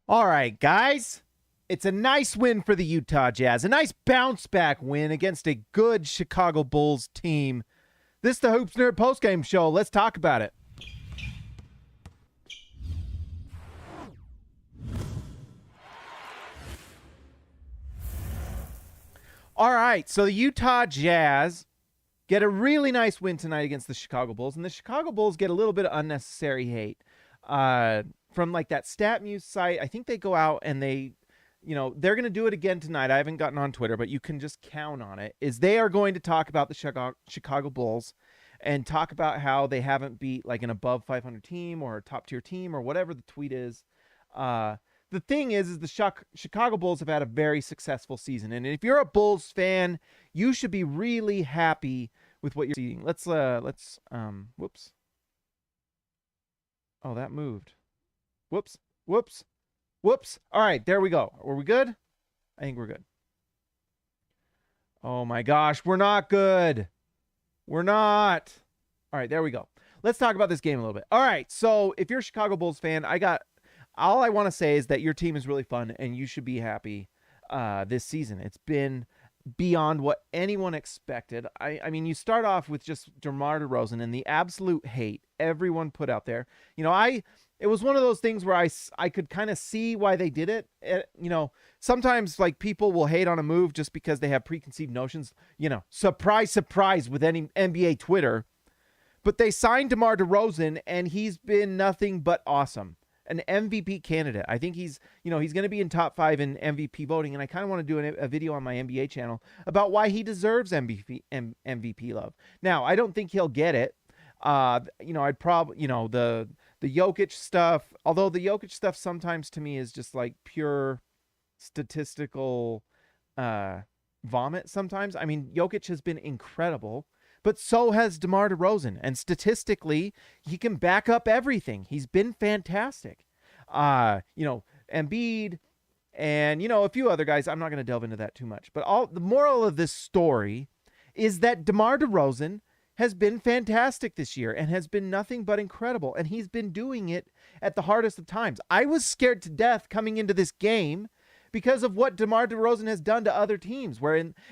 All right, guys. It's a nice win for the Utah Jazz. A nice bounce back win against a good Chicago Bulls team. This is the Hoops Nerd postgame show. Let's talk about it. All right, so the Utah Jazz get a really nice win tonight against the Chicago Bulls, and the Chicago Bulls get a little bit of unnecessary hate from like that StatMuse site. I think they go out and they're going to do it again tonight. I haven't gotten on Twitter, but you can just count on it. Is they are going to talk about the Chicago Bulls and talk about how they haven't beat like an above 500 team or a top tier team or whatever the tweet is. The thing is the Chicago Bulls have had a very successful season. And if you're a Bulls fan, you should be really happy with what you're seeing. Let's whoops. Oh, that moved. Whoops. All right, there we go. Were we good? I think we're good. Oh my gosh, we're not good. We're not. All right, there we go. Let's talk about this game a little bit. All right, so if you're a Chicago Bulls fan, all I want to say is that your team is really fun and you should be happy this season. It's been beyond what anyone expected. I mean, you start off with just DeMar DeRozan and the absolute hate everyone put out there. It was one of those things where I could kind of see why they did it. Sometimes like people will hate on a move just because they have preconceived notions. Surprise, surprise with any NBA Twitter. But they signed DeMar DeRozan and he's been nothing but awesome. An MVP candidate. I think he's going to be in top 5 in MVP voting, and I kind of want to do a video on my NBA channel about why he deserves MVP love. Now, I don't think he'll get it. I'd probably, the Jokic stuff, although the Jokic stuff sometimes to me is just like pure statistical vomit sometimes. I mean, Jokic has been incredible. But so has DeMar DeRozan. And statistically, he can back up everything. He's been fantastic. Embiid and, a few other guys. I'm not going to delve into that too much. But the moral of this story is that DeMar DeRozan has been fantastic this year and has been nothing but incredible. And he's been doing it at the hardest of times. I was scared to death coming into this game because of what DeMar DeRozan has done to other teams,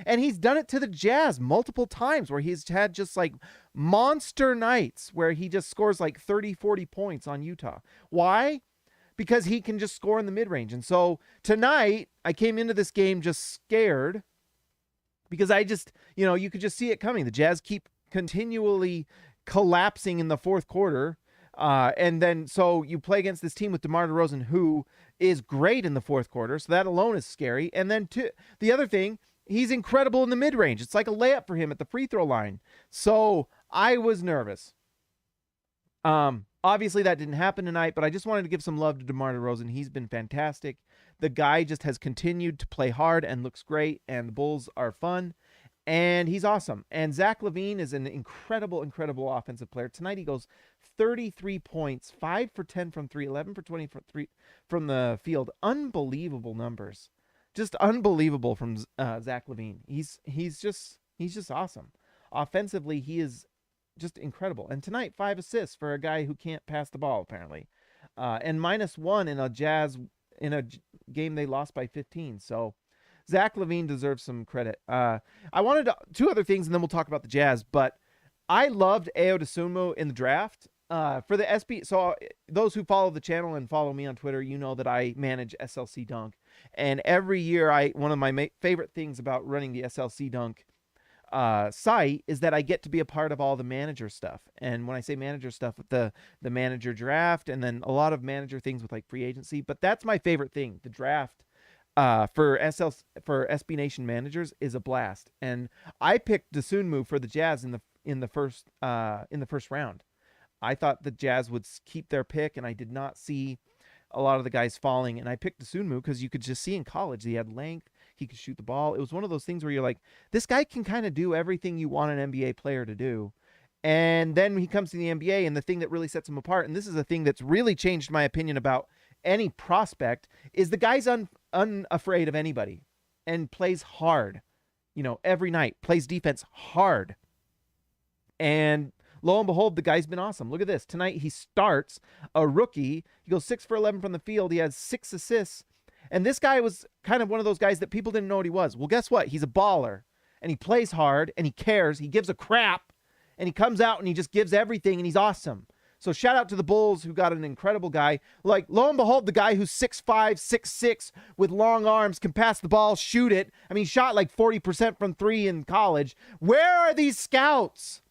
and he's done it to the Jazz multiple times where he's had just like monster nights where he just scores like 30, 40 points on Utah. Why? Because he can just score in the mid-range. And so tonight I came into this game just scared because I just, you could just see it coming. The Jazz keep continually collapsing in the fourth quarter. And then so you play against this team with DeMar DeRozan, who is great in the fourth quarter. So that alone is scary. And then the other thing, he's incredible in the mid-range. It's like a layup for him at the free throw line. So I was nervous. Obviously that didn't happen tonight, but I just wanted to give some love to DeMar DeRozan. He's been fantastic. The guy just has continued to play hard and looks great. And the Bulls are fun. And he's awesome. And Zach LaVine is an incredible, incredible offensive player. Tonight he goes 33 points, 5 for 10 from 3, 11 for 20 from the field. Unbelievable numbers. Just unbelievable from Zach LaVine. He's just awesome. Offensively, he is just incredible. And tonight, 5 assists for a guy who can't pass the ball, apparently. And -1 in a game they lost by 15. So Zach LaVine deserves some credit. I wanted two other things, and then we'll talk about the Jazz. But I loved Ayo Dosunmu in the draft for the SB. So those who follow the channel and follow me on Twitter, you know that I manage SLC Dunk, and every year one of my favorite things about running the SLC Dunk site is that I get to be a part of all the manager stuff. And when I say manager stuff, the manager draft, and then a lot of manager things with like free agency. But that's my favorite thing, the draft. For SB Nation managers is a blast, and I picked Dosunmu for the Jazz in the first round. I thought the Jazz would keep their pick, and I did not see a lot of the guys falling. And I picked Dosunmu because you could just see in college he had length, he could shoot the ball. It was one of those things where you're like, this guy can kind of do everything you want an NBA player to do. And then he comes to the NBA, and the thing that really sets him apart, and this is a thing that's really changed my opinion about any prospect, is the guy's unafraid of anybody and plays hard, every night, plays defense hard. And lo and behold, the guy's been awesome. Look at this. Tonight he starts a rookie. He goes 6 for 11 from the field. He has 6 assists. And this guy was kind of one of those guys that people didn't know what he was. Well, guess what? He's a baller, and he plays hard, and he cares. He gives a crap, and he comes out, and he just gives everything, and he's awesome. So shout out to the Bulls who got an incredible guy. Like, lo and behold, the guy who's 6'5", 6'6", with long arms, can pass the ball, shoot it. I mean, he shot like 40% from 3 in college. Where are these scouts?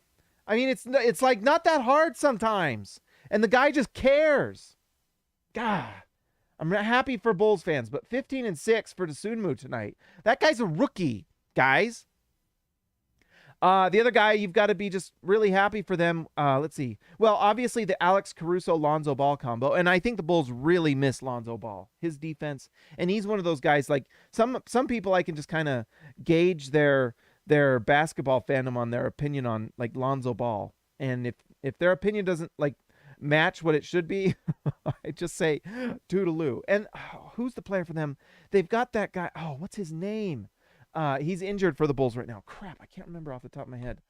I mean, it's like not that hard sometimes. And the guy just cares. God, I'm happy for Bulls fans, but 15-6 for Dosunmu tonight. That guy's a rookie, guys. The other guy, you've got to be just really happy for them. Let's see. Well, obviously the Alex Caruso-Lonzo Ball combo, and I think the Bulls really miss Lonzo Ball, his defense, and he's one of those guys. Like some people, I can just kind of gauge their basketball fandom on their opinion on like Lonzo Ball, and if their opinion doesn't like match what it should be, I just say toodaloo. And who's the player for them? They've got that guy. Oh, what's his name? He's injured for the Bulls right now. Crap, I can't remember off the top of my head.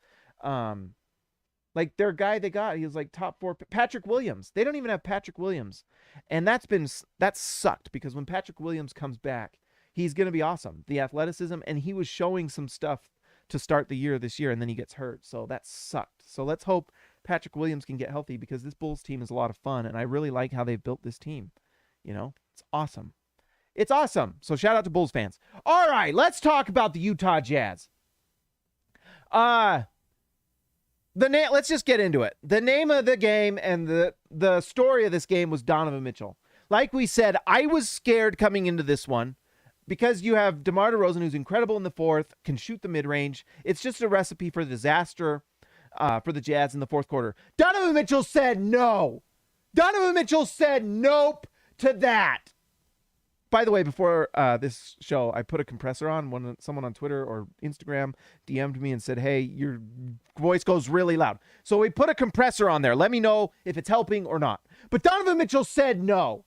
Like their guy they got, he was like top 4. Patrick Williams. They don't even have Patrick Williams, and that sucked because when Patrick Williams comes back, he's gonna be awesome. The athleticism, and he was showing some stuff to start the year this year, and then he gets hurt, so that sucked. So let's hope Patrick Williams can get healthy because this Bulls team is a lot of fun, and I really like how they've built this team. You know, it's awesome. It's awesome. So shout out to Bulls fans. All right, let's talk about the Utah Jazz. Let's just get into it. The name of the game and the story of this game was Donovan Mitchell. Like we said, I was scared coming into this one because you have DeMar DeRozan, who's incredible in the fourth, can shoot the mid-range. It's just a recipe for disaster for the Jazz in the fourth quarter. Donovan Mitchell said no. Donovan Mitchell said nope to that. By the way, before this show, I put a compressor on when someone on Twitter or Instagram DM'd me and said, hey, your voice goes really loud. So we put a compressor on there. Let me know if it's helping or not. But Donovan Mitchell said no.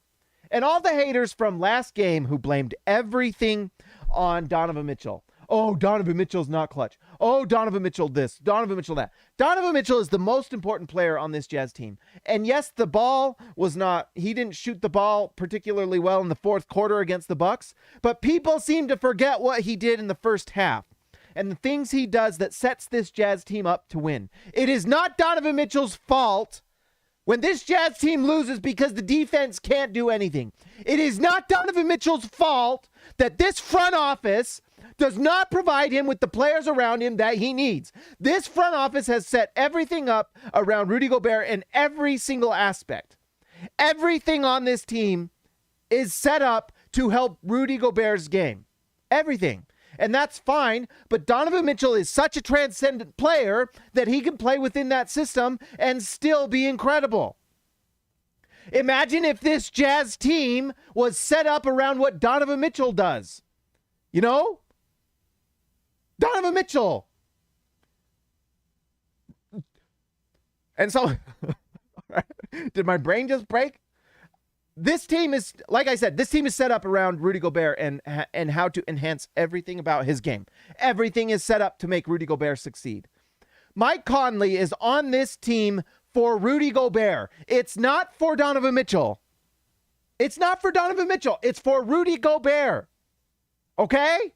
And all the haters from last game who blamed everything on Donovan Mitchell. Oh, Donovan Mitchell's not clutch. Oh, Donovan Mitchell this, Donovan Mitchell that. Donovan Mitchell is the most important player on this Jazz team. And yes, the ball was not, he didn't shoot the ball particularly well in the fourth quarter against the Bucks, but people seem to forget what he did in the first half and the things he does that sets this Jazz team up to win. It is not Donovan Mitchell's fault when this Jazz team loses because the defense can't do anything. It is not Donovan Mitchell's fault that this front office does not provide him with the players around him that he needs. This front office has set everything up around Rudy Gobert in every single aspect. Everything on this team is set up to help Rudy Gobert's game. Everything. And that's fine, but Donovan Mitchell is such a transcendent player that he can play within that system and still be incredible. Imagine if this Jazz team was set up around what Donovan Mitchell does. You know? Donovan Mitchell. And so, did my brain just break? This team is, like I said, this team is set up around Rudy Gobert and how to enhance everything about his game. Everything is set up to make Rudy Gobert succeed. Mike Conley is on this team for Rudy Gobert. It's not for Donovan Mitchell. It's not for Donovan Mitchell. It's for Rudy Gobert. Okay?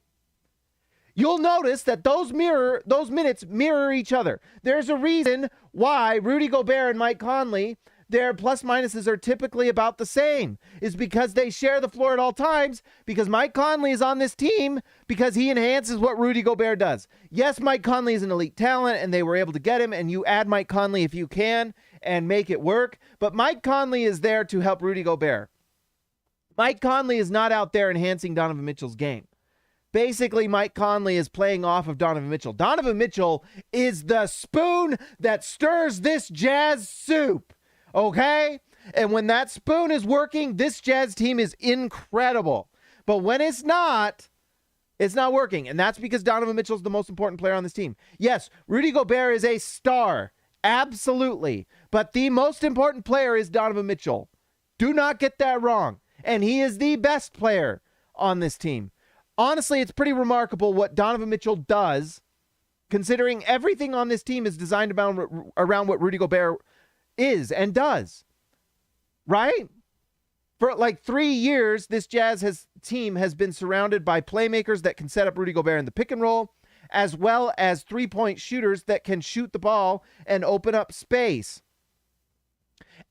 You'll notice that those minutes mirror each other. There's a reason why Rudy Gobert and Mike Conley, their plus minuses are typically about the same. Is because they share the floor at all times, because Mike Conley is on this team because he enhances what Rudy Gobert does. Yes, Mike Conley is an elite talent and they were able to get him, and you add Mike Conley if you can and make it work, but Mike Conley is there to help Rudy Gobert. Mike Conley is not out there enhancing Donovan Mitchell's game. Basically, Mike Conley is playing off of Donovan Mitchell. Donovan Mitchell is the spoon that stirs this Jazz soup, okay? And when that spoon is working, this Jazz team is incredible. But when it's not working. And that's because Donovan Mitchell is the most important player on this team. Yes, Rudy Gobert is a star, absolutely. But the most important player is Donovan Mitchell. Do not get that wrong. And he is the best player on this team. Honestly, it's pretty remarkable what Donovan Mitchell does considering everything on this team is designed around what Rudy Gobert is and does, right? For like 3 years, this Jazz team has been surrounded by playmakers that can set up Rudy Gobert in the pick and roll, as well as three-point shooters that can shoot the ball and open up space.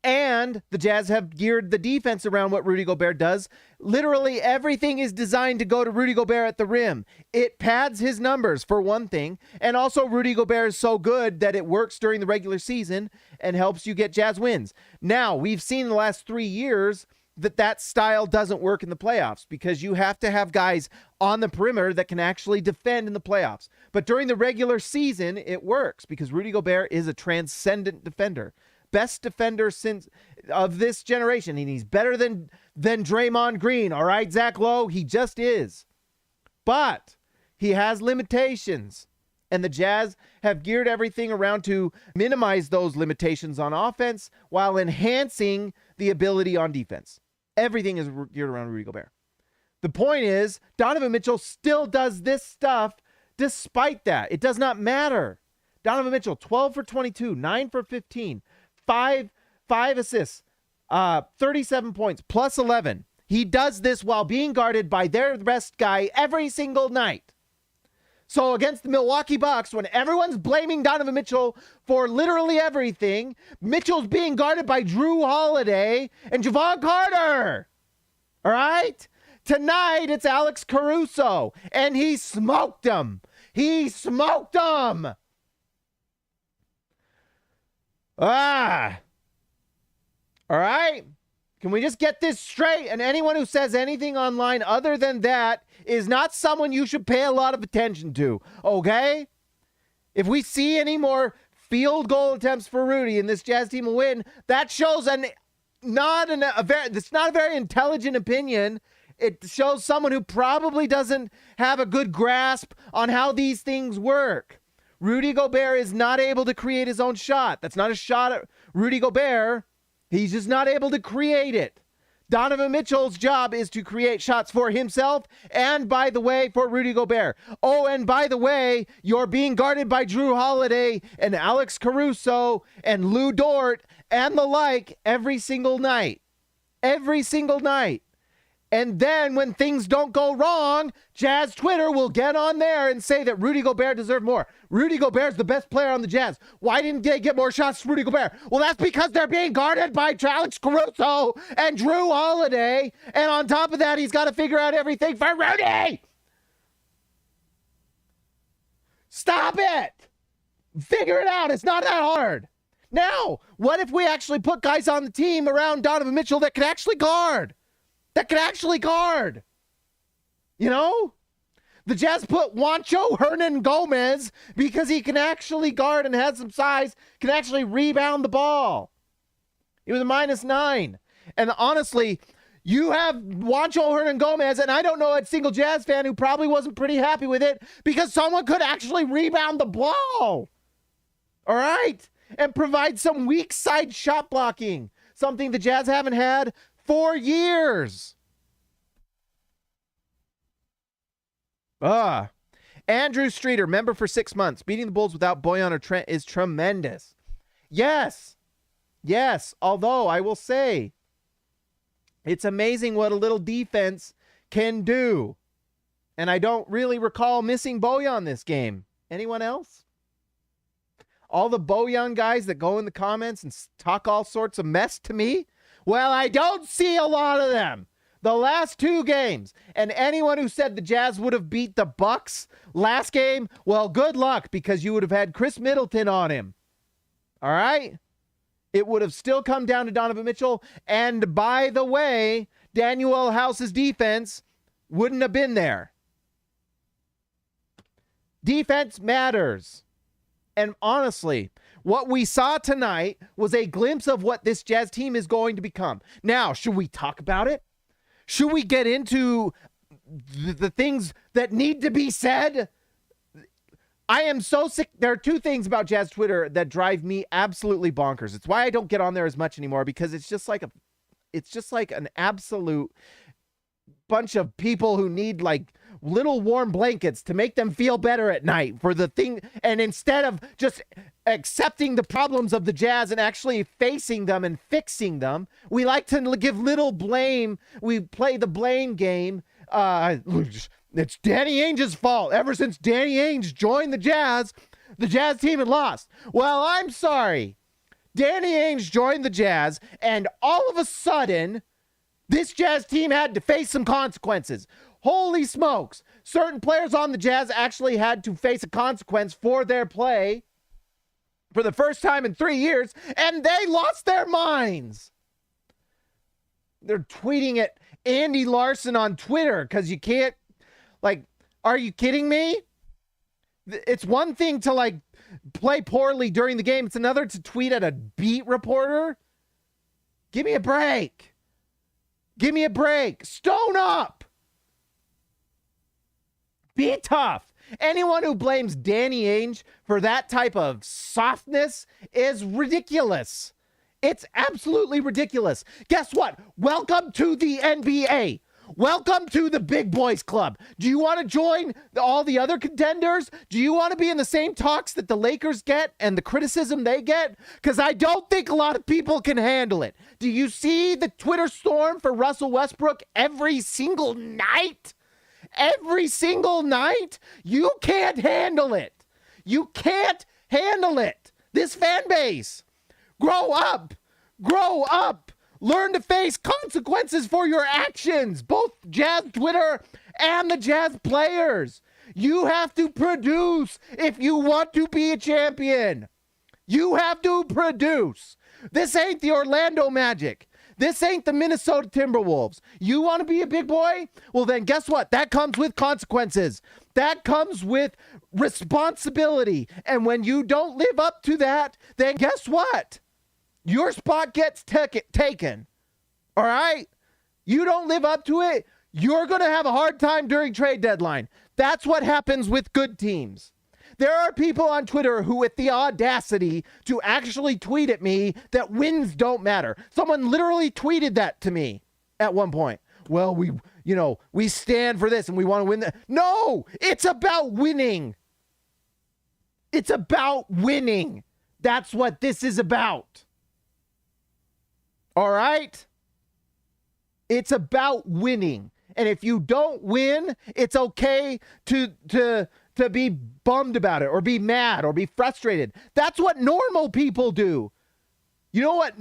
And the Jazz have geared the defense around what Rudy Gobert does. Literally everything is designed to go to Rudy Gobert at the rim. It pads his numbers, for one thing. And also Rudy Gobert is so good that it works during the regular season and helps you get Jazz wins. Now, we've seen in the last 3 years that style doesn't work in the playoffs because you have to have guys on the perimeter that can actually defend in the playoffs. But during the regular season, it works because Rudy Gobert is a transcendent defender. Best defender since of this generation, and he's better than Draymond Green. All right, Zach Lowe, he just is. But he has limitations, and the Jazz have geared everything around to minimize those limitations on offense while enhancing the ability on defense. Everything is geared around Rudy Gobert. The point is, Donovan Mitchell still does this stuff despite that. It does not matter. Donovan Mitchell, 12 for 22, 9 for 15. Five assists, 37 points, plus 11. He does this while being guarded by their best guy every single night. So against the Milwaukee Bucks, when everyone's blaming Donovan Mitchell for literally everything, Mitchell's being guarded by Drew Holiday and Javon Carter. All right? Tonight, it's Alex Caruso, and he smoked him. He smoked him. All right. Can we just get this straight? And anyone who says anything online other than that is not someone you should pay a lot of attention to, okay? If we see any more field goal attempts for Rudy and this Jazz team will win, that shows it's not a very intelligent opinion. It shows someone who probably doesn't have a good grasp on how these things work. Rudy Gobert is not able to create his own shot. That's not a shot at Rudy Gobert. He's just not able to create it. Donovan Mitchell's job is to create shots for himself and, by the way, for Rudy Gobert. Oh, and by the way, you're being guarded by Drew Holiday and Alex Caruso and Lou Dort and the like every single night. Every single night. And then when things don't go wrong, Jazz Twitter will get on there and say that Rudy Gobert deserved more. Rudy Gobert's the best player on the Jazz. Why didn't they get more shots from Rudy Gobert? Well, that's because they're being guarded by Alex Caruso and Drew Holiday. And on top of that, he's got to figure out everything for Rudy. Stop it. Figure it out. It's not that hard. Now, what if we actually put guys on the team around Donovan Mitchell that can actually guard? You know? The Jazz put Juancho Hernan-Gomez because he can actually guard and has some size, can actually rebound the ball. He was a -9. And honestly, you have Juancho Hernan-Gomez, and I don't know a single Jazz fan who probably wasn't pretty happy with it because someone could actually rebound the ball. All right? And provide some weak side shot blocking. Something the Jazz haven't had 4 years. Andrew Streeter, member for 6 months. Beating the Bulls without Bojan or Trent is tremendous. Yes. Although I will say, it's amazing what a little defense can do. And I don't really recall missing Bojan this game. Anyone else? All the Bojan guys that go in the comments and talk all sorts of mess to me? Well, I don't see a lot of them. The last 2 games. And anyone who said the Jazz would have beat the Bucks last game, well, good luck because you would have had Chris Middleton on him. All right? It would have still come down to Donovan Mitchell. And by the way, Daniel House's defense wouldn't have been there. Defense matters. And honestly, what we saw tonight was a glimpse of what this Jazz team is going to become. Now, should we talk about it? Should we get into the things that need to be said? I am so sick. There are 2 things about Jazz Twitter that drive me absolutely bonkers. It's why I don't get on there as much anymore because it's just like an absolute bunch of people who need like little warm blankets to make them feel better at night for the thing. And instead of just accepting the problems of the Jazz and actually facing them and fixing them, we like to give little blame. We play the blame game. It's Danny Ainge's fault. Ever since Danny Ainge joined the Jazz team had lost. Well, I'm sorry. Danny Ainge joined the Jazz, and all of a sudden, this Jazz team had to face some consequences. Holy smokes. Certain players on the Jazz actually had to face a consequence for their play for the first time in 3 years, and they lost their minds. They're tweeting at Andy Larson on Twitter because you can't, like, are you kidding me? It's one thing to, like, play poorly during the game. It's another to tweet at a beat reporter. Give me a break. Give me a break. Stone up. Be tough. Anyone who blames Danny Ainge for that type of softness is ridiculous. It's absolutely ridiculous. Guess what? Welcome to the NBA. Welcome to the big boys club. Do you want to join all the other contenders? Do you want to be in the same talks that the Lakers get and the criticism they get? Because I don't think a lot of people can handle it. Do you see the Twitter storm for Russell Westbrook every single night? Every single night? You can't handle it. You can't handle it. This fan base. Grow up. Grow up. Learn to face consequences for your actions, both Jazz Twitter and the Jazz players. You have to produce if you want to be a champion. You have to produce. This ain't the Orlando Magic. This ain't the Minnesota Timberwolves. You want to be a big boy? Well, then guess what? That comes with consequences. That comes with responsibility. And when you don't live up to that, then guess what? Your spot gets taken. All right? You don't live up to it, you're going to have a hard time during trade deadline. That's what happens with good teams. There are people on Twitter who, with the audacity to actually tweet at me that wins don't matter. Someone literally tweeted that to me at one point. Well, we stand for this and we want to win. No, it's about winning. It's about winning. That's what this is about. All right? It's about winning. And if you don't win, it's okay to be bummed about it or be mad or be frustrated. That's what normal people do. You know what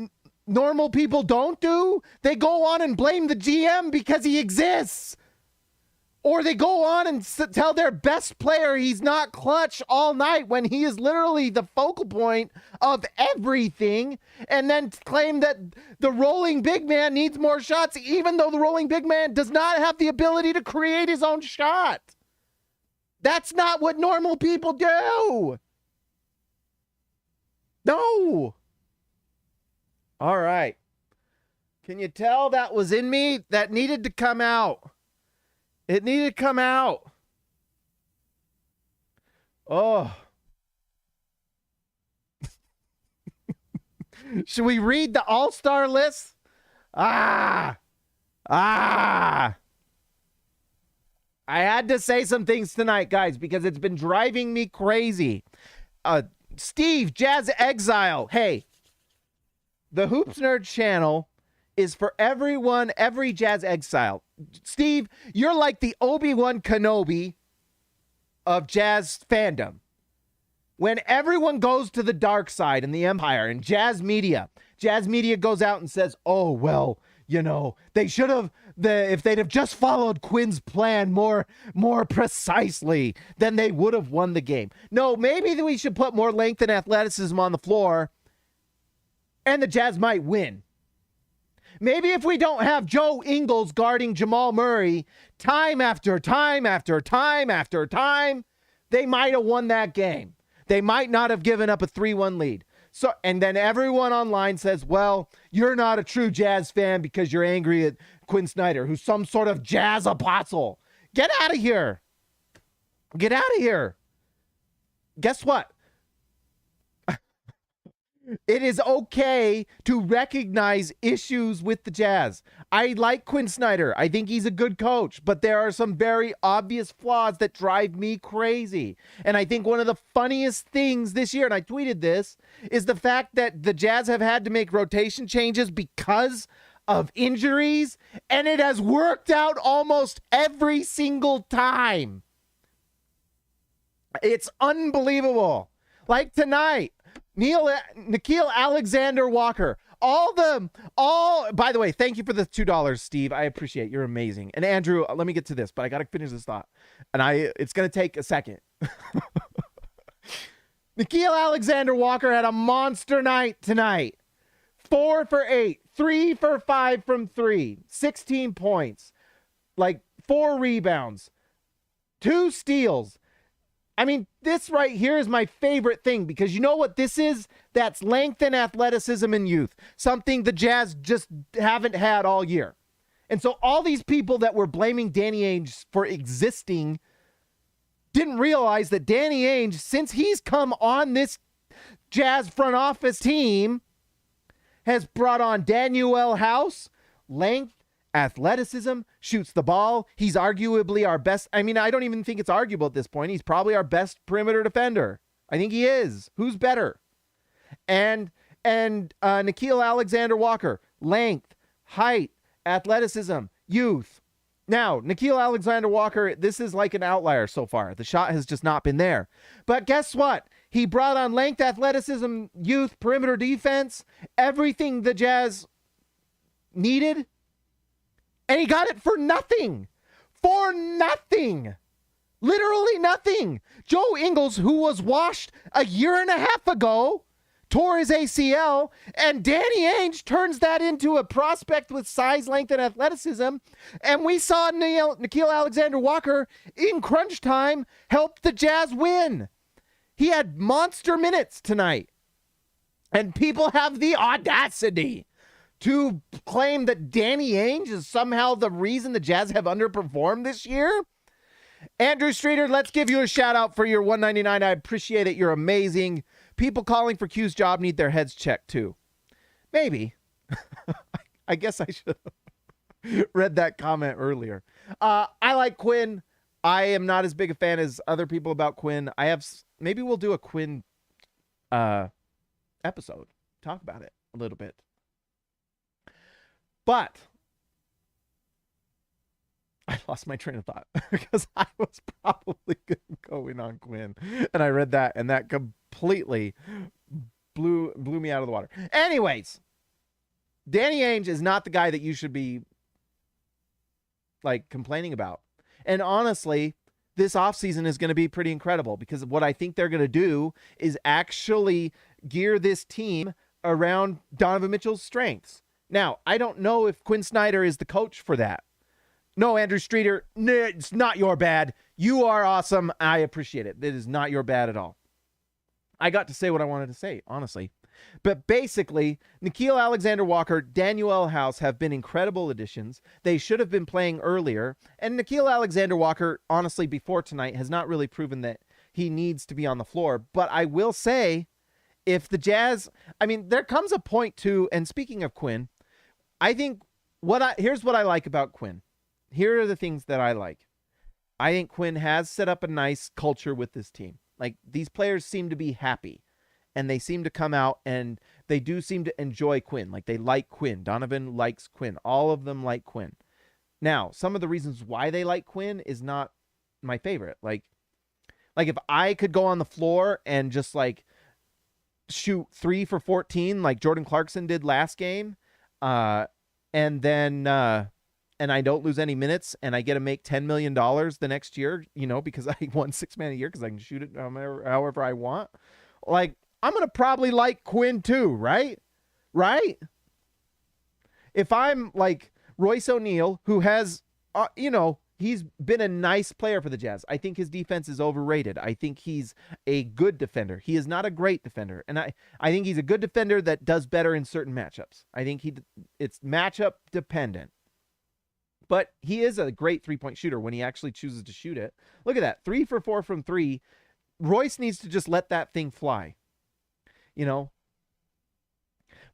normal people don't do? They go on and blame the GM because he exists. Or they go on and tell their best player he's not clutch all night when he is literally the focal point of everything, and then claim that the rolling big man needs more shots, even though the rolling big man does not have the ability to create his own shot. That's not what normal people do. No. All right. Can you tell that was in me? That needed to come out. It needed to come out. Oh. Should we read the all-star list? I had to say some things tonight, guys, because it's been driving me crazy. Steve, Jazz Exile. Hey, the Hoops Nerd channel is for everyone, every Jazz Exile. Steve, you're like the Obi-Wan Kenobi of Jazz fandom. When everyone goes to the dark side in the Empire and Jazz Media goes out and says, oh, well, they should have, if they'd have just followed Quinn's plan more precisely, then they would have won the game. No, maybe we should put more length and athleticism on the floor and the Jazz might win. Maybe if we don't have Joe Ingles guarding Jamal Murray time after time after time after time, they might have won that game. They might not have given up a 3-1 lead. So, and then everyone online says, well, you're not a true Jazz fan because you're angry at Quinn Snyder, who's some sort of Jazz apostle. Get out of here. Get out of here. Guess what? It is okay to recognize issues with the Jazz. I like Quinn Snyder. I think he's a good coach, but there are some very obvious flaws that drive me crazy. And I think one of the funniest things this year, and I tweeted this, is the fact that the Jazz have had to make rotation changes because of injuries, and it has worked out almost every single time. It's unbelievable. Like tonight, Nickeil Alexander-Walker. By the way, thank you for the $2, Steve. I appreciate it. You're amazing. And Andrew, let me get to this, but I got to finish this thought. And it's going to take a second. Nickeil Alexander-Walker had a monster night tonight. 4 for 8, 3 for 5 from 3, 16 points, like 4 rebounds, 2 steals. I mean, this right here is my favorite thing because you know what this is? That's length and athleticism in youth, something the Jazz just haven't had all year. And so all these people that were blaming Danny Ainge for existing didn't realize that Danny Ainge, since he's come on this Jazz front office team, has brought on Daniel House, length, athleticism, shoots the ball. He's arguably our best. I mean, I don't even think it's arguable at this point. He's probably our best perimeter defender. I think he is. Who's better? And Nickeil Alexander-Walker, length, height, athleticism, youth. Now, Nickeil Alexander-Walker, this is like an outlier so far. The shot has just not been there. But guess what? He brought on length, athleticism, youth, perimeter defense, everything the Jazz needed. And he got it for nothing. For nothing. Literally nothing. Joe Ingles, who was washed a year and a half ago, tore his ACL, and Danny Ainge turns that into a prospect with size, length, and athleticism. And we saw Nickeil Alexander-Walker in crunch time help the Jazz win. He had monster minutes tonight. And people have the audacity to claim that Danny Ainge is somehow the reason the Jazz have underperformed this year. Andrew Streeter, let's give you a shout out for your $1.99. I appreciate it. You're amazing. People calling for Q's job need their heads checked too. Maybe. I guess I should have read that comment earlier. I like Quinn. I am not as big a fan as other people about Quinn. Maybe we'll do a Quinn episode. Talk about it a little bit. But I lost my train of thought because I was probably going on Quinn. And I read that, and that completely blew me out of the water. Anyways, Danny Ainge is not the guy that you should be like complaining about. And honestly, this offseason is going to be pretty incredible because what I think they're going to do is actually gear this team around Donovan Mitchell's strengths. Now, I don't know if Quinn Snyder is the coach for that. No, Andrew Streeter, it's not your bad. You are awesome. I appreciate it. It is not your bad at all. I got to say what I wanted to say, honestly. But basically, Nickeil Alexander-Walker, Daniel House have been incredible additions. They should have been playing earlier. And Nickeil Alexander-Walker, honestly, before tonight, has not really proven that he needs to be on the floor. But I will say, if the Jazz, I mean, there comes a point to, and speaking of Quinn, I think here's what I like about Quinn. Here are the things that I like. I think Quinn has set up a nice culture with this team. Like, these players seem to be happy, and they seem to come out, and they do seem to enjoy Quinn. Like, they like Quinn. Donovan likes Quinn. All of them like Quinn. Now, some of the reasons why they like Quinn is not my favorite. Like if I could go on the floor and just, like, shoot 3 for 14 like Jordan Clarkson did last game, and then and I don't lose any minutes, and I get to make $10 million the next year, because I won $6 Man a year because I can shoot it however I want. Like, I'm going to probably like Quinn too, right? Right? If I'm like Royce O'Neal, who has, he's been a nice player for the Jazz. I think his defense is overrated. I think he's a good defender. He is not a great defender. And I think he's a good defender that does better in certain matchups. I think it's matchup dependent. But he is a great three-point shooter when he actually chooses to shoot it. Look at that. 3 for 4 from 3. Royce needs to just let that thing fly.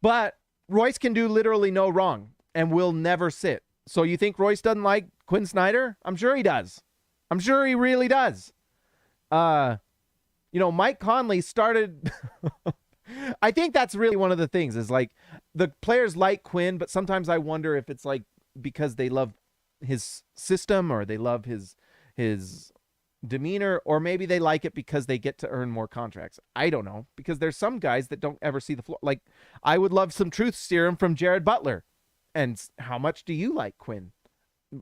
But Royce can do literally no wrong and will never sit. So you think Royce doesn't like Quinn Snyder? I'm sure he does. I'm sure he really does. Mike Conley started. I think that's really one of the things is like the players like Quinn, but sometimes I wonder if it's like because they love his system or they love his demeanor, or maybe they like it because they get to earn more contracts. I don't know, because there's some guys that don't ever see the floor. Like I would love some truth serum from Jared Butler. And how much do you like Quinn?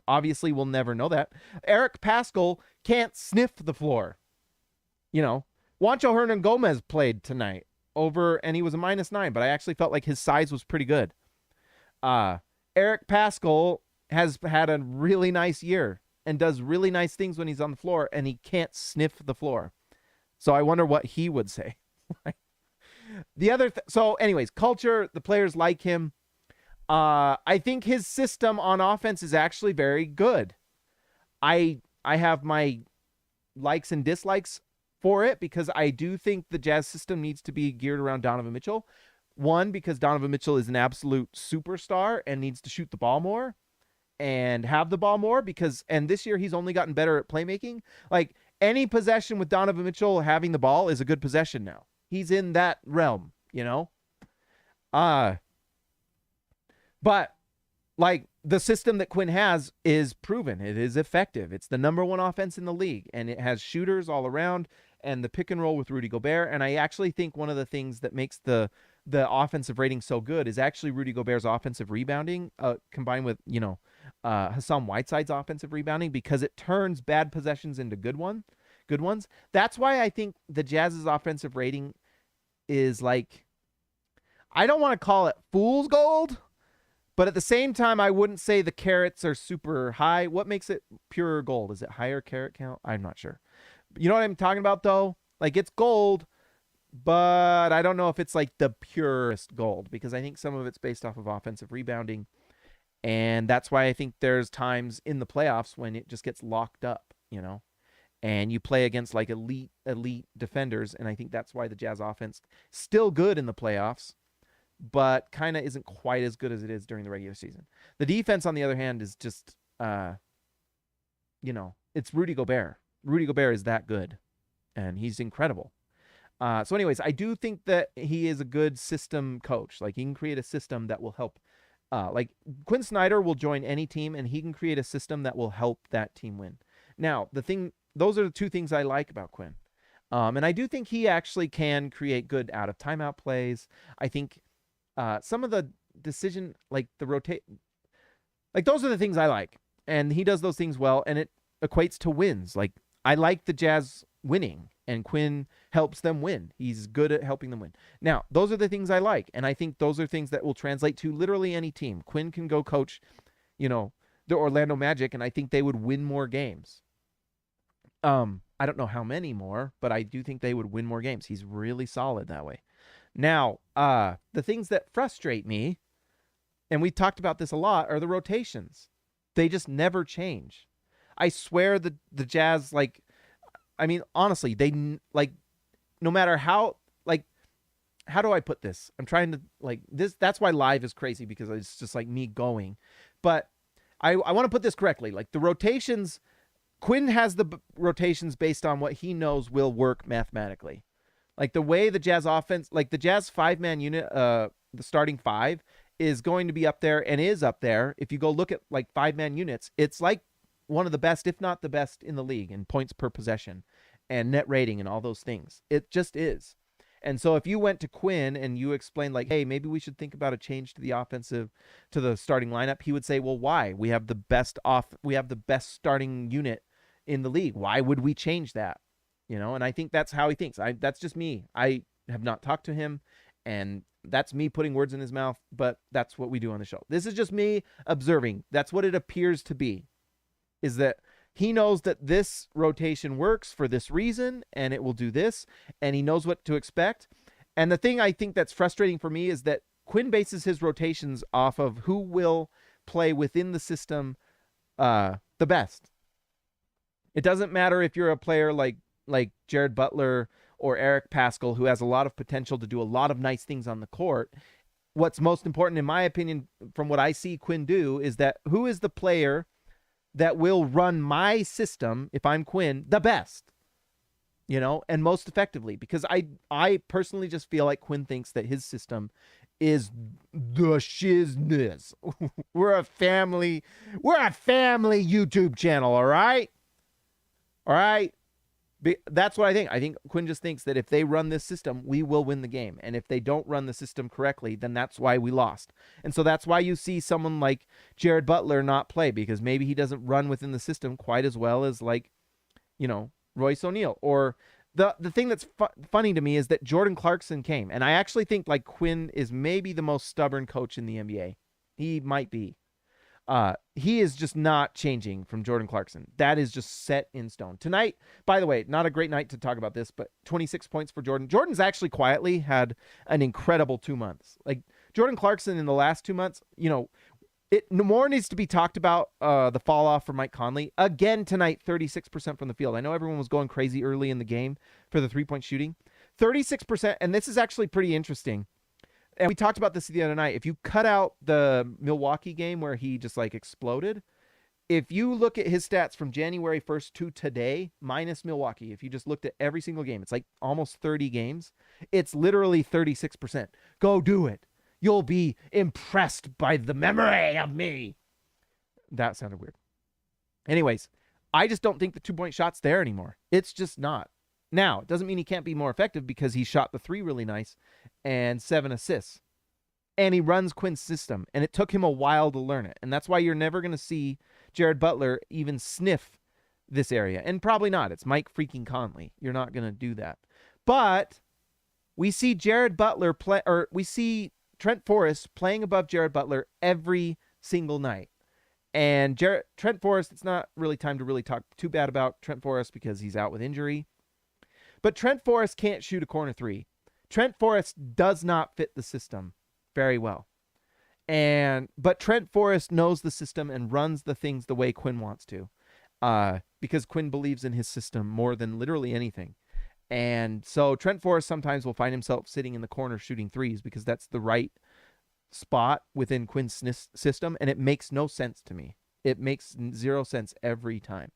Obviously, we'll never know that. Eric Paschall can't sniff the floor. Juancho Hernan Gomez played tonight and he was a -9, but I actually felt like his size was pretty good. Eric Paschall has had a really nice year and does really nice things when he's on the floor, and he can't sniff the floor. So I wonder what he would say. So anyways, culture, the players like him. I think his system on offense is actually very good. I have my likes and dislikes for it because I do think the Jazz system needs to be geared around Donovan Mitchell. One, because Donovan Mitchell is an absolute superstar and needs to shoot the ball more and have the ball more and this year he's only gotten better at playmaking. Like any possession with Donovan Mitchell having the ball is a good possession now. He's in that realm, But like the system that Quinn has is proven. It is effective. It's the #1 offense in the league, and it has shooters all around and the pick and roll with Rudy Gobert. And I actually think one of the things that makes the offensive rating so good is actually Rudy Gobert's offensive rebounding combined with, Hassan Whiteside's offensive rebounding, because it turns bad possessions into good ones. That's why I think the Jazz's offensive rating is like, I don't want to call it fool's gold, but at the same time, I wouldn't say the carats are super high. What makes it pure gold? Is it higher carat count? I'm not sure. You know what I'm talking about, though? Like, it's gold, but I don't know if it's like the purest gold, because I think some of it's based off of offensive rebounding. And that's why I think there's times in the playoffs when it just gets locked up, and you play against like elite defenders. And I think that's why the Jazz offense still good in the playoffs, but kind of isn't quite as good as it is during the regular season. The defense, on the other hand, is just, it's Rudy Gobert. Rudy Gobert is that good, and he's incredible. So anyways, I do think that he is a good system coach. Like, he can create a system that will help. Like, Quinn Snyder will join any team, and he can create a system that will help that team win. Now, those are the two things I like about Quinn. And I do think he actually can create good out-of-timeout plays. I think some of the decision, like the rotate, like those are the things I like. And he does those things well, and it equates to wins. Like, I like the Jazz winning, and Quinn helps them win. He's good at helping them win. Now, those are the things I like, and I think those are things that will translate to literally any team. Quinn can go coach, the Orlando Magic, and I think they would win more games. I don't know how many more, but I do think they would win more games. He's really solid that way. Now, the things that frustrate me, and we talked about this a lot, are the rotations. They just never change. I swear the Jazz, honestly, they, no matter how, how do I put this? I'm trying to, this, that's why live is crazy, because it's just like me going. But I want to put this correctly. Like, the rotations, Quinn has the rotations based on what he knows will work mathematically. Like, the way the Jazz offense, like the Jazz 5-man unit, the starting 5 is going to be up there, and is up there. If you go look at 5-man units, it's like one of the best, if not the best, in the league in points per possession and net rating and all those things. It just is. And so if you went to Quinn and you explained hey, maybe we should think about a change to the starting lineup, he would say, well, why? We have the best starting unit in the league. Why would we change that? And I think that's how he thinks. That's just me. I have not talked to him, and that's me putting words in his mouth, but that's what we do on the show. This is just me observing. That's what it appears to be, is that he knows that this rotation works for this reason, and it will do this, and he knows what to expect. And the thing I think that's frustrating for me is that Quinn bases his rotations off of who will play within the system the best. It doesn't matter if you're a player like Jared Butler or Eric Paschall, who has a lot of potential to do a lot of nice things on the court. what's most important, in my opinion, from what I see Quinn do, is that who is the player that will run my system, if I'm Quinn, the best, and most effectively? Because I personally just feel like Quinn thinks that his system is the shizness. We're a family YouTube channel, all right? All right? That's what I think. I think Quinn just thinks that if they run this system, we will win the game. And if they don't run the system correctly, then that's why we lost. And so that's why you see someone like Jared Butler not play, because maybe he doesn't run within the system quite as well as, like, Royce O'Neal. Or the thing that's funny to me is that Jordan Clarkson came. And I actually think, like, Quinn is maybe the most stubborn coach in the NBA. He might be. He is just not changing from Jordan Clarkson. That is just set in stone. Tonight, by the way, not a great night to talk about this, but 26 points for Jordan. Jordan's actually quietly had an incredible 2 months. Like, Jordan Clarkson in the last 2 months, more needs to be talked about, the fall off for Mike Conley. Again tonight, 36% from the field. I know everyone was going crazy early in the game for the three-point shooting. 36%, and this is actually pretty interesting. And we talked about this the other night. If you cut out the Milwaukee game where he just, like, exploded, if you look at his stats from January 1st to today, minus Milwaukee, if you just looked at every single game, it's like almost 30 games. It's literally 36%. Go do it. You'll be impressed by the memory of me. That sounded weird. Anyways, I just don't think the 2-point shot's there anymore. It's just not. Now, it doesn't mean he can't be more effective, because he shot the 3 really nice and 7 assists. And he runs Quinn's system, and it took him a while to learn it. And that's why you're never going to see Jared Butler even sniff this area. And probably not. It's Mike freaking Conley. You're not going to do that. But we see Jared Butler play, or we see Trent Forrest playing above Jared Butler every single night. And Trent Forrest, it's not really time to really talk too bad about Trent Forrest because he's out with injury. But Trent Forrest can't shoot a corner 3. Trent Forrest does not fit the system very well. But Trent Forrest knows the system and runs the things the way Quinn wants to. Because Quinn believes in his system more than literally anything. And so Trent Forrest sometimes will find himself sitting in the corner shooting 3s because that's the right spot within Quinn's system. And it makes no sense to me. It makes 0 sense every time.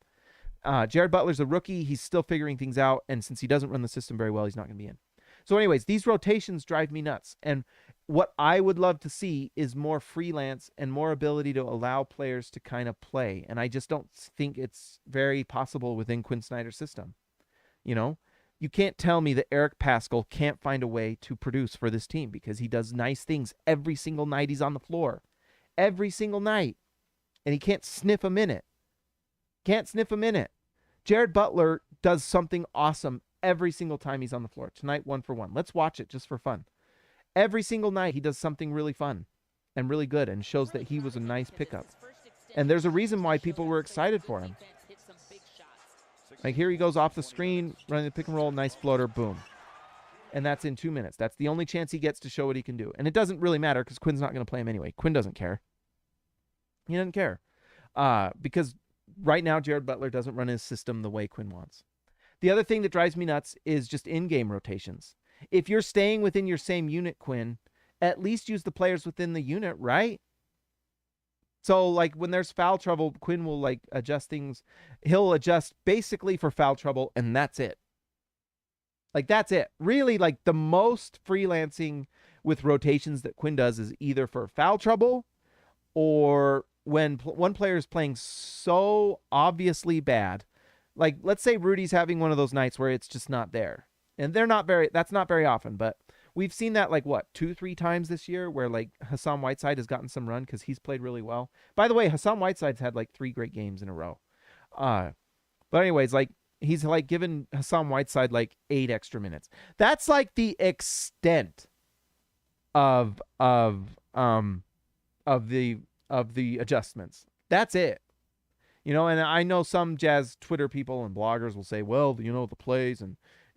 Jared Butler's a rookie. He's still figuring things out. And since he doesn't run the system very well, he's not going to be in. So anyways, these rotations drive me nuts. And what I would love to see is more freelance and more ability to allow players to kind of play. And I just don't think it's very possible within Quinn Snyder's system. You can't tell me that Eric Paschall can't find a way to produce for this team, because he does nice things every single night he's on the floor. Every single night. And he can't sniff a minute. Can't sniff a minute. Jared Butler does something awesome every single time he's on the floor. Tonight, 1 for 1. Let's watch it just for fun. Every single night, he does something really fun and really good and shows that he was a nice pickup. And there's a reason why people were excited for him. Like, here he goes off the screen, running the pick and roll, nice floater, boom. And that's in 2 minutes. That's the only chance he gets to show what he can do. And it doesn't really matter because Quinn's not going to play him anyway. Quinn doesn't care. He doesn't care. Because right now, Jared Butler doesn't run his system the way Quinn wants. The other thing that drives me nuts is just in-game rotations. If you're staying within your same unit, Quinn, at least use the players within the unit, right? So, like, when there's foul trouble, Quinn will, like, adjust things. He'll adjust basically for foul trouble, and that's it. Like, that's it. Really, like, the most freelancing with rotations that Quinn does is either for foul trouble or when one player is playing so obviously bad. Like, let's say Rudy's having one of those nights where it's just not there. And that's not very often, but we've seen that, like, what, 2-3 times this year where, like, Hassan Whiteside has gotten some run because he's played really well. By the way, Hassan Whiteside's had, like, 3 great games in a row. But anyways, like, he's, like, given Hassan Whiteside, like, 8 extra minutes. That's, like, the extent of the adjustments. That's it. And I know some Jazz Twitter people and bloggers will say, well, the plays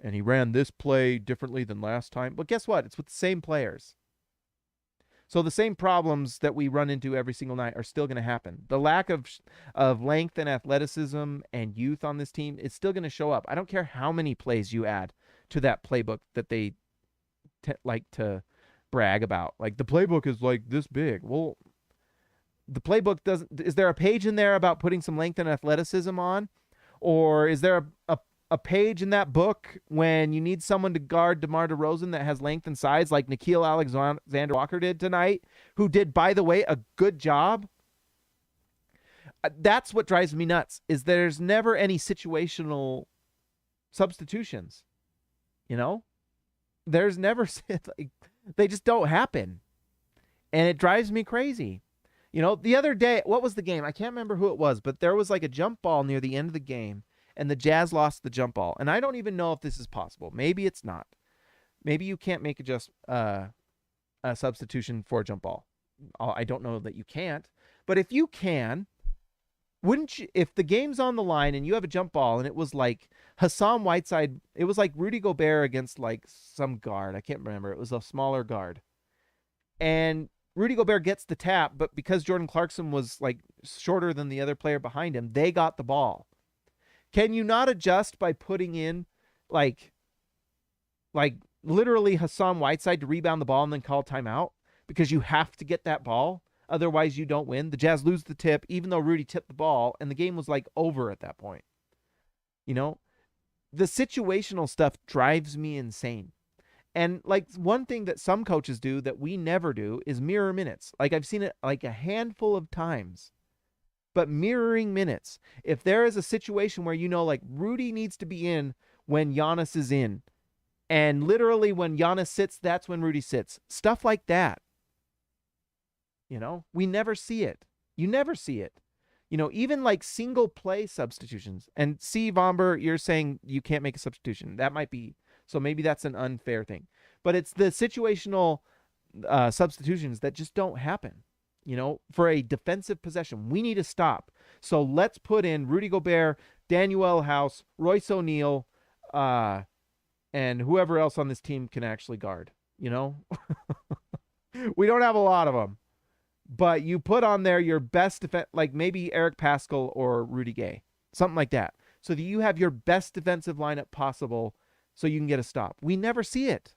and he ran this play differently than last time. But guess what? It's with the same players. So the same problems that we run into every single night are still going to happen. The lack of length and athleticism and youth on this team is still going to show up. I don't care how many plays you add to that playbook that they like to brag about. Like, the playbook is like this big. Well, the playbook doesn't. Is there a page in there about putting some length and athleticism on? Or is there a page in that book when you need someone to guard DeMar DeRozan that has length and size like Nickeil Alexander-Walker did tonight, who did, by the way, a good job? That's what drives me nuts, is there's never any situational substitutions. You know? There's never, like, they just don't happen. And it drives me crazy. You know, the other day, what was the game? I can't remember who it was, but there was like a jump ball near the end of the game, and the Jazz lost the jump ball. And I don't even know if this is possible. Maybe it's not. Maybe you can't make a substitution for a jump ball. I don't know that you can't. But if you can, wouldn't you, if the game's on the line and you have a jump ball and it was like Hassan Whiteside, it was like Rudy Gobert against like some guard. I can't remember. It was a smaller guard. And Rudy Gobert gets the tap, but because Jordan Clarkson was like shorter than the other player behind him, they got the ball. Can you not adjust by putting in like literally Hassan Whiteside to rebound the ball and then call timeout? Because you have to get that ball. Otherwise, you don't win. The Jazz lose the tip, even though Rudy tipped the ball, and the game was like over at that point. You know, the situational stuff drives me insane. And like one thing that some coaches do that we never do is mirror minutes. Like I've seen it like a handful of times. But mirroring minutes. If there is a situation where you know like Rudy needs to be in when Giannis is in, and literally when Giannis sits, that's when Rudy sits. Stuff like that. You know, we never see it. You never see it. You know, even like single play substitutions. And see, Vomber, you're saying you can't make a substitution. That might be, so maybe that's an unfair thing. But it's the situational substitutions that just don't happen. You know, for a defensive possession, we need to stop. So let's put in Rudy Gobert, Daniel House, Royce O'Neal, and whoever else on this team can actually guard. You know, we don't have a lot of them. But you put on there your best defense, like maybe Eric Paschall or Rudy Gay, something like that, so that you have your best defensive lineup possible so you can get a stop. We never see it.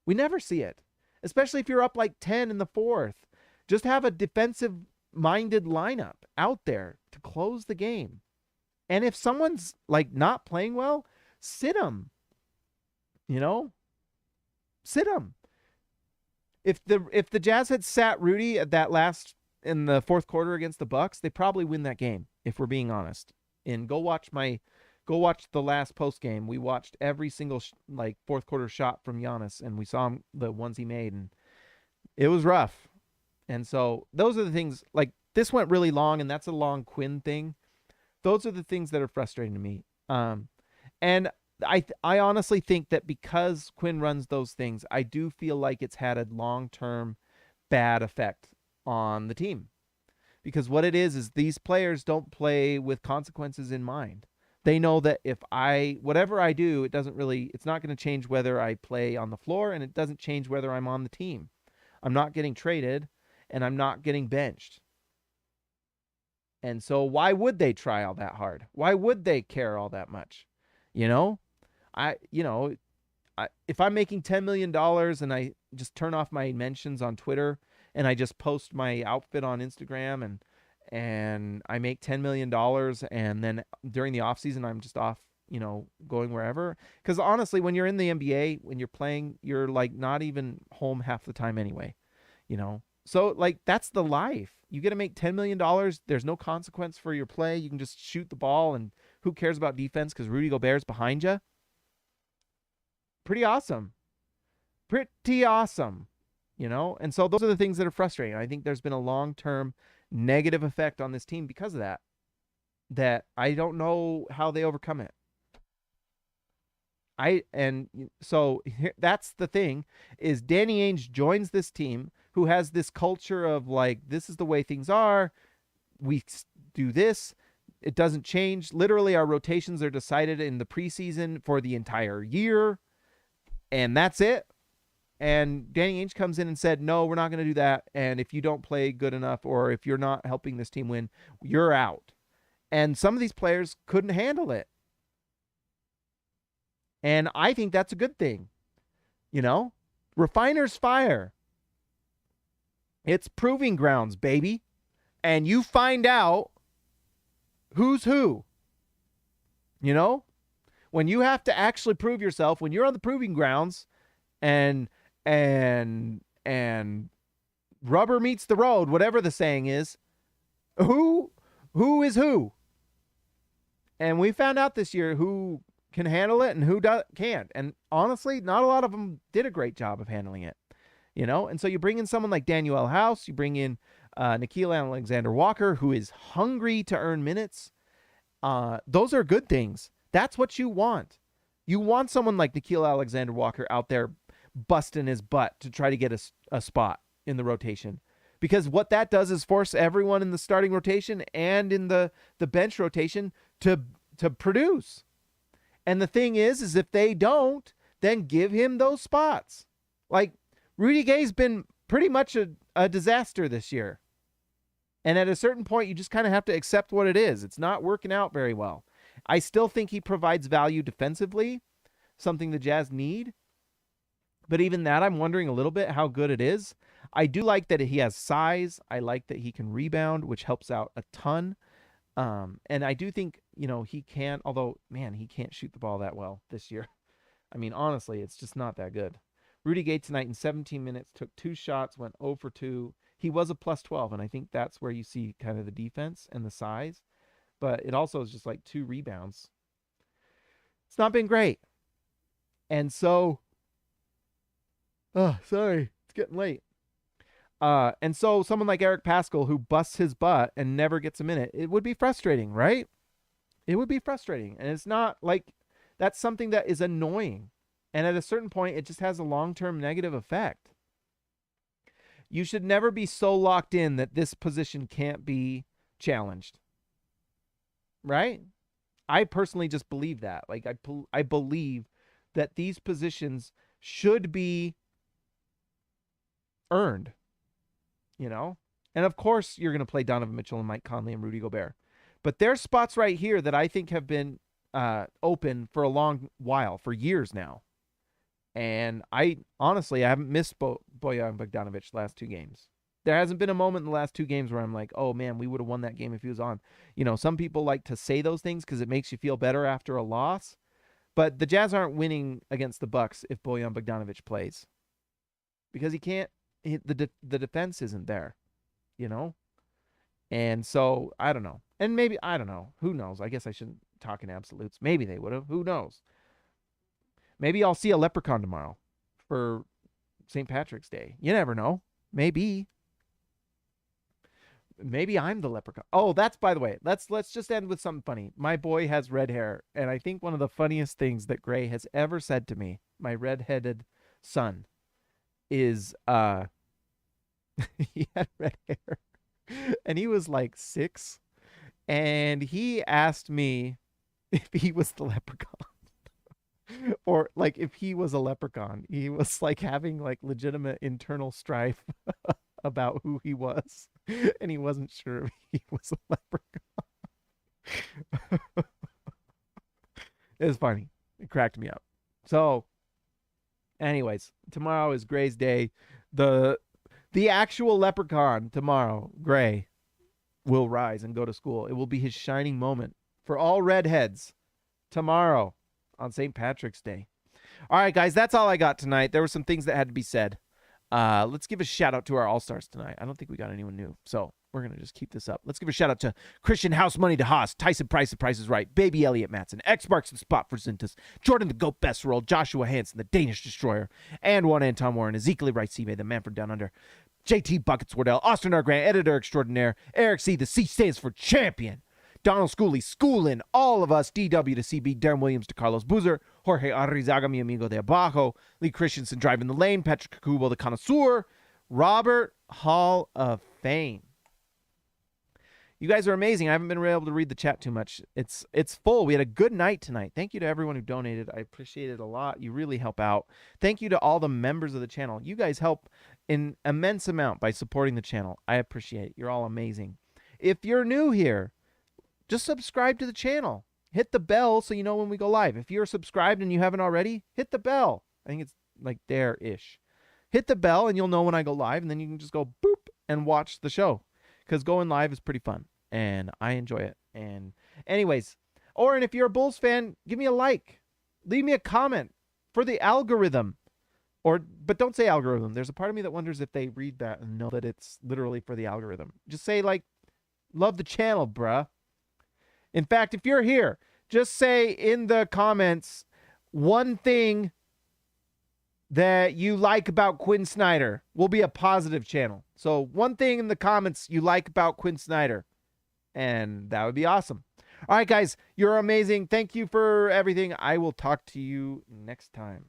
We never see it, especially if you're up like 10 in the fourth. Just have a defensive-minded lineup out there to close the game. And if someone's like not playing well, sit them. You know, sit them. If the Jazz had sat Rudy at that last in the fourth quarter against the Bucks, they probably win that game, if we're being honest. And go watch the last post game. We watched every single like fourth quarter shot from Giannis, and we saw the ones he made, and it was rough. And so those are the things, like this went really long, and that's a long Quinn thing. Those are the things that are frustrating to me. And I honestly think that because Quinn runs those things, I do feel like it's had a long-term bad effect on the team. Because what it is these players don't play with consequences in mind. They know that if whatever I do, it's not going to change whether I play on the floor, and it doesn't change whether I'm on the team. I'm not getting traded, and I'm not getting benched. And so why would they try all that hard? Why would they care all that much? You know? If I'm making $10 million and I just turn off my mentions on Twitter and I just post my outfit on Instagram and I make $10 million and then during the off season, I'm just off, going wherever. Because honestly, when you're in the NBA, when you're playing, you're like not even home half the time anyway, So like that's the life. You get to make $10 million. There's no consequence for your play. You can just shoot the ball and who cares about defense because Rudy Gobert's behind you. Pretty awesome. And so those are the things that are frustrating. I think there's been a long-term negative effect on this team because of that I don't know how they overcome it. So that's the thing is Danny Ainge joins this team who has this culture of like, this is the way things are. We do this. It doesn't change. Literally our rotations are decided in the preseason for the entire year. And that's it. And Danny Ainge comes in and said, no, we're not going to do that. And if you don't play good enough or if you're not helping this team win, you're out. And some of these players couldn't handle it. And I think that's a good thing. Refiners fire. It's proving grounds, baby. And you find out who's who. You know? When you have to actually prove yourself, when you're on the proving grounds and rubber meets the road, whatever the saying is, who is who? And we found out this year who can handle it and who can't. And honestly, not a lot of them did a great job of handling it. You know? And so you bring in someone like Daniel House, you bring in Nickeil Alexander-Walker, who is hungry to earn minutes. Those are good things. That's what you want. You want someone like Nickeil Alexander-Walker out there busting his butt to try to get a spot in the rotation. Because what that does is force everyone in the starting rotation and in the bench rotation to produce. And the thing is if they don't, then give him those spots. Like, Rudy Gay's been pretty much a disaster this year. And at a certain point, you just kind of have to accept what it is. It's not working out very well. I still think he provides value defensively, something the Jazz need. But even that, I'm wondering a little bit how good it is. I do like that he has size. I like that he can rebound, which helps out a ton. And I do think, he can, although, man, he can't shoot the ball that well this year. I mean, honestly, it's just not that good. Rudy Gay tonight in 17 minutes took 2 shots, went 0 for 2. He was a plus 12, and I think that's where you see kind of the defense and the size. But it also is just like 2 rebounds. It's not been great. And so, sorry, it's getting late. And so someone like Eric Paschall, who busts his butt and never gets a minute, it would be frustrating, right? It would be frustrating. And it's not like that's something that is annoying. And at a certain point, it just has a long-term negative effect. You should never be so locked in that this position can't be challenged. Right? I personally just believe that. Like, I believe that these positions should be earned. And of course, you're going to play Donovan Mitchell and Mike Conley and Rudy Gobert. But there's spots right here that I think have been open for a long while, for years now. And I haven't missed Bojan Bogdanovic the last 2 games. There hasn't been a moment in the last 2 games where I'm like, oh man, we would have won that game if he was on. Some people like to say those things because it makes you feel better after a loss. But the Jazz aren't winning against the Bucks if Bojan Bogdanovic plays. Because he can't, the defense isn't there, And so, I don't know. And maybe, I don't know. Who knows? I guess I shouldn't talk in absolutes. Maybe they would have. Who knows? Maybe I'll see a leprechaun tomorrow for St. Patrick's Day. You never know. Maybe I'm the leprechaun. Oh, that's, by the way, let's just end with something funny. My boy has red hair, and I think one of the funniest things that Gray has ever said to me, my red-headed son, is he had red hair, and he was like 6, and he asked me if he was the leprechaun. Or like if he was a leprechaun. He was like having like legitimate internal strife about who he was, and he wasn't sure if he was a leprechaun. It was funny. It cracked me up. So anyways, tomorrow is Gray's day. The actual leprechaun tomorrow, Gray, will rise and go to school. It will be his shining moment for all redheads tomorrow on St. Patrick's Day. All right, guys, that's all I got tonight. There were some things that had to be said. Let's give a shout out to our All-Stars tonight. I don't think we got anyone new, so we're going to just keep this up. Let's give a shout out to Christian House Money to Haas, Tyson Price, The Price is Right, Baby Elliott Matson, X marks the spot for Zintas, Jordan the Goat Best Roll, Joshua Hansen, the Danish Destroyer, and one Anton Warren, Ezekiel Rice Seabay, the Manfred Down Under, JT Buckets Wardell, Austin R. Grant, Editor Extraordinaire, Eric C., the C stands for Champion, Donald Schooley, schooling all of us, DW to CB, Darren Williams to Carlos Boozer, Jorge Arrizaga, mi amigo de abajo, Lee Christensen driving the lane, Patrick Kakubo, the connoisseur, Robert Hall of Fame. You guys are amazing. I haven't been able to read the chat too much. It's full. We had a good night tonight. Thank you to everyone who donated. I appreciate it a lot. You really help out. Thank you to all the members of the channel. You guys help in immense amount by supporting the channel. I appreciate it. You're all amazing. If you're new here, just subscribe to the channel. Hit the bell so you know when we go live. If you're subscribed and you haven't already, hit the bell. I think it's like there-ish. Hit the bell and you'll know when I go live, and then you can just go boop and watch the show, because going live is pretty fun and I enjoy it. And anyways, and if you're a Bulls fan, give me a like, leave me a comment for the algorithm. But don't say algorithm. There's a part of me that wonders if they read that and know that it's literally for the algorithm. Just say, like, love the channel, bruh. In fact, if you're here, just say in the comments one thing that you like about Quinn Snyder. Will be a positive channel. So one thing in the comments you like about Quinn Snyder, and that would be awesome. All right, guys, you're amazing. Thank you for everything. I will talk to you next time.